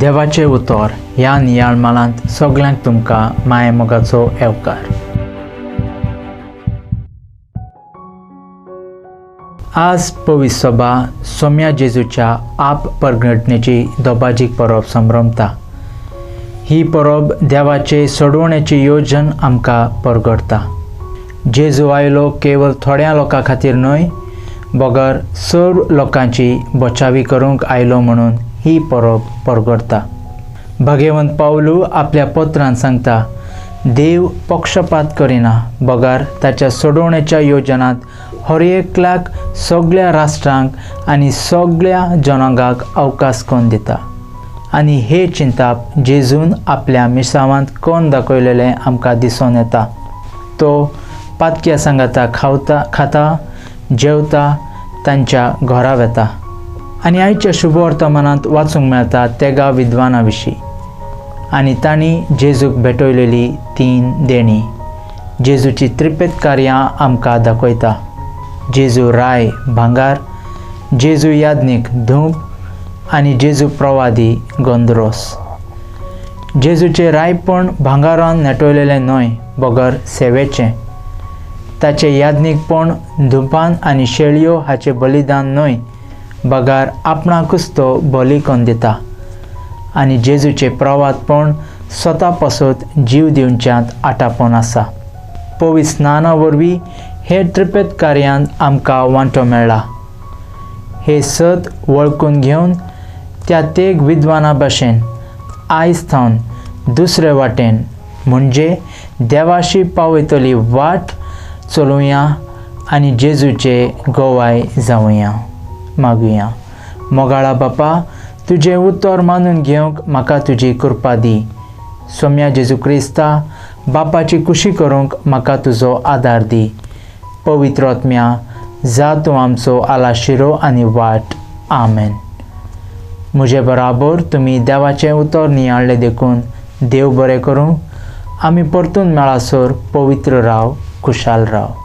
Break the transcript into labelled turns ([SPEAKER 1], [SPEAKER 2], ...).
[SPEAKER 1] देवाचे उतर ह्या नियाळमालांत सगळ्यांक तुमकां माये मोगाचो येवकार। आज पवित्र सभा सोम्या जेजूच्या आप परगटणेची दोबाजीक परब संभ्रमता। ही परब देवाचे सोडवण्याची योजन आमकां परगटता। जेजू आयलो केवळ थोड्या लोकां खातीर न्हय, बगर सर्व लोकांची बचावी करूंक आयलो म्हणून ही परब परगटता। भगवंत पावलू आपल्या पत्रांत सांगता, देव पक्षपात करिना, बगर ताच्या सोडवण्याच्या योजनांत हर एकल्याक सगळ्या राष्ट्रांक आनी सगळ्या जनांगाक अवकाश करून दिता। आनी हे चिंताप जेजून आपल्या मिसावांत कोण दाखयलेलें आमकां दिसून येता। तो पातक्या सांगाता खाता जेवता, तांच्या घरा वेता। आनी आयच्या शुभ वर्तमानांत वाचूंक मेळटा तेगा विद्वाना विशीं आनी तांणी जेजूक भेटयलेली 3 देणी। जेजूची त्रिपेत कार्यां आमकां दाखयता। जेजू राय भांगार, जेजू याज्ञीक धूप आनी जेजू प्रवादी गंधरोस। जेजूचे रायपण भांगारान नेटवलेलें न्हय, बगर सेवेचें। ताचे याज्ञीकपण धुपान आनी शेळयो हाचे बलिदान न्हय, बगर आपणाकूच तो बली करून दिता। आनी जेजूचे प्रवादपण स्वता पासत जीव दिवच्यांत आटापण आसा। पवित्र स्नाना वरवीं हे त्रिपेत कार्यांत आमकां वांटो मेळ्ळा। हे सत वळखून घेवन त्या तेग विद्वाना भाशेन आयज थावन दुसरे वाटेन म्हणजे देवाशी पावयतली वाट चलुया आनी जेजूचे गोवाय जावुया। मागुया। मोगाळा बापा, तुजें उतर मानून घेवंक म्हाका तुजी कृपा दी। सोम्या जेजू क्रिस्ता, बापाची खुशी करूंक म्हाका तुजो आदार दी। पवित्र आत्म्या, जा तूं आमचो आलाशिरो आनी वाट। आमेन। म्हजे बराबर तुमी देवाचें उतर नियाळ्ळें देखून देव बरें करूं। आमी परतून मेळासर पवित्र राव, खुशाल राव।